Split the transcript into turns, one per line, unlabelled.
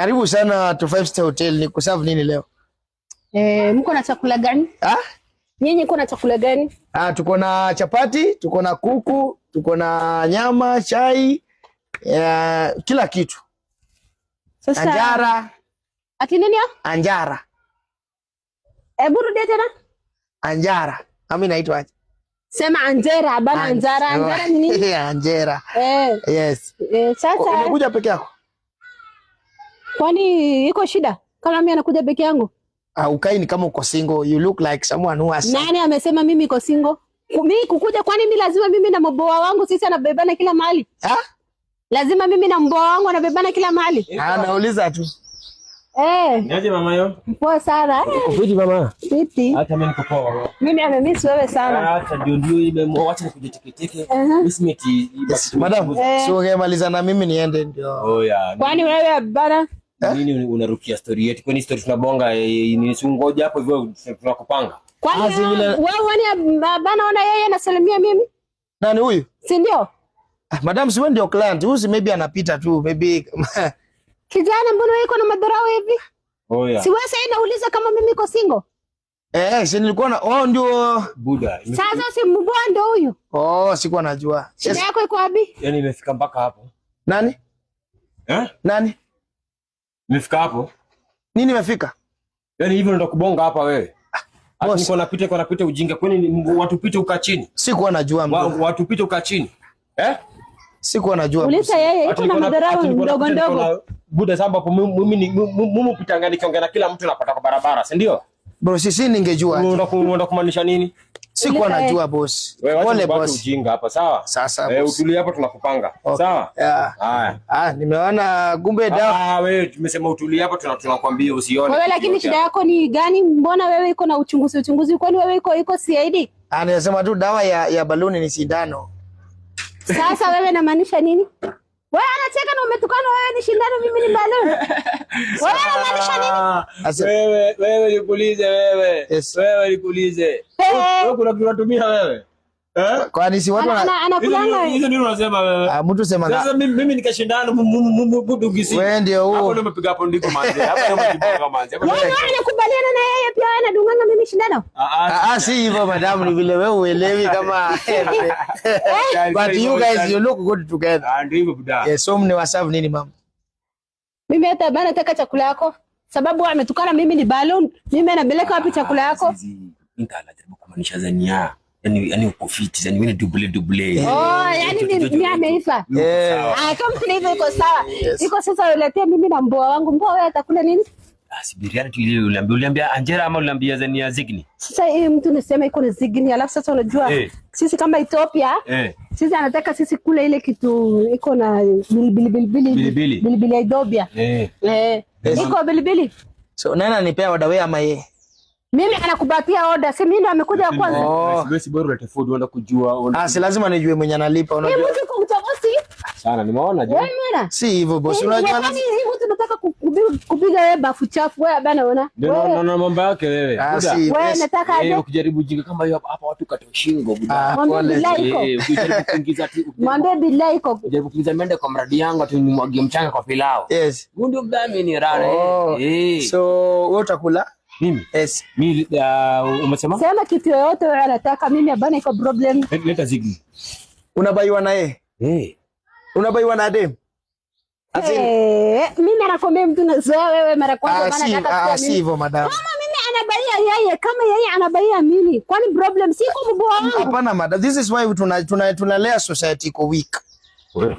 Karibu sana to 5-star hotel. Ni kuserve nini leo?
Mko na chakula gani? Nyinyi mko na chakula gani?
Tuko na chapati, tuko na kuku, tuko na nyama, chai, kila kitu.
Sasa
Anjara.
Ati nini ya?
Anjara.
Rudia tena.
Anjara. Mimi naitwa aje?
Sema anjera, bana anjara. Anjara ni nini?
Anjera. Yes.
Sasa
unakuja peke yako?
Kwani iko shida? Kama mimi anakuja peke yangu?
Ukai ni kama uko single. You look like someone who has.
Nani amesema mimi niko single? Mimi kukuja kwani mimi lazima mimi na mboa wangu sisi anabebana kila mahali? Lazima mimi na mboa wangu anabebana kila mahali?
Nauliza tu.
Niaje mama yo?
Poa sana.
Vipi mama?
Vipi?
Hata mimi niko poa.
Mimi amemiss wewe sana.
Hata ndio imemwacha nikujiteketeke. Misimeti
Madam, so ungemaliza na mimi niende ndio.
Kwani wewe bana?
Nini unarukia story yetu? Kwani story tunabonga ni sungoja hapo hivyo tunakupanga.
Kwani wewe bana ona yeye anasalimia mimi?
Nani huyu?
Si ndio?
Madam, si wewe ndio client. Huyu maybe anapita tu, maybe.
Kijana mbona wewe uko na madharau hivi? Si wewe sasa inauliza kama mimi niko single?
Si nilikuwa na ndio
Buda.
Sasa si mbwa ndio huyu?
Sikuwa najua.
Shida yako iko wapi?
Yaani imefika mpaka hapo.
Nani? Nani?
Imefika hapo?
Nini imefika?
Yaani hivyo ndio kubonga hapa wewe. Ati niko napita ujinga. Kwani watu pite uka chini?
Sikuwa najua
mdogo. Watu pite uka chini.
Sikuwa najua.
Uliza yeye iko na madharau ndogo ndogo.
Buda sababu mimi pitanga nikiongea na kila mtu napata kwa barabara, si ndio?
Bro, sisi ningejua.
Unataka kumaanisha nini?
Sikuwa najua boss.
Pole boss. Ujinga hapa, sawa?
Sasa
utulie hapa tunakupanga. Sawa?
Haya. Nimeona gumbe dawa.
Wewe tumesema utulie hapa tunakwambia usione.
Wewe lakini shida yako ni gani? Mbona wewe iko na uchunguzi? Kwani wewe iko CID?
Anasema tu dawa ya baluni ni sindano.
Sasa wewe unamaanisha nini? Wewe anacheka na umetukana wewe ni shindano mimi ni baluni. Wewe unamaanisha nini?
Wewe nikuulize wewe. Wewe nikuulize. Wewe kuna kunatumia wewe?
Kwani si watu
anakulanga
hizo nini unasema wewe?
Mtu sema
sasa mimi nikashindana mudugisi.
Wewe ndio huo.
Hapo ndio umepiga hapo ndiko manzi. Hapo ndio umejipiga manzi.
Wewe unakubaliana na yeye pia anadunganga mimi shindano?
Si hivyo madam, ni vile wewe uelewi kama but you guys you look good together.
Ndio hivyo buda.
So mniwaserve nini mama?
Mimi hata bana nataka chakula yako. Sababu ametukana mimi ni balloon. Mimi anapeleka wapi chakula yako?
Nitajaribu kumaanisha Zania. Yani uko fit, yani wewe double.
Yani mimi ameifa. Kama kuna hivyo iko sawa. Iko sasa uletea mimi na mboa wangu. Mboa wewe atakula nini?
Sibiriana tu ile uliambia Anjera ama uliambia Zania Zigni.
Sasa hii mtu nisema iko na Zigni, alafu sasa unajua sisi kama Ethiopia sisi anataka sisi kule ile kitu iko na bilibili Ethiopia. Iko bilibili.
So nani anipea order wewe ama yeye?
Mimi anakubatia order, si mimi ndo amekuja kwanza.
Wewe bora ulete food uenda kujua.
Si lazima nijue mwenye analipa unajua.
Mimi mtu kumtabosi.
Sana nimeona je.
Si hivyo boss, unajua
nani hivi tunataka kupiga wewe bafu chafu wewe bana unaona.
Ndio mambo yake wewe.
Wewe nataka aje.
Ukijaribu jinga kama hiyo hapa watu kata shingo buda.
Ukijaribu
kuingiza
mwambie billahi iko.
Ukijaribu kuingiza mende kwa mradi yangu atu nimwagie mchanga kwa pilau. Ndio mdami ni rara.
So wewe utakula?
Mimi? Mimi umesema?
Sema kitu yoyote wewe anataka mimi bana iko problem.
Leta Zigni.
Unabaiwa na yeye? Unabaiwa na dem?
Mimi nakwambia mtu nazoea wewe mara kwanza maana nataka
si hivyo madam.
Kama mimi anabaia yeye kama yeye anabaia mimi. Kwani problem si kwa mboa wangu?
Hapana madam. This is why tunalea society iko weak.
Wewe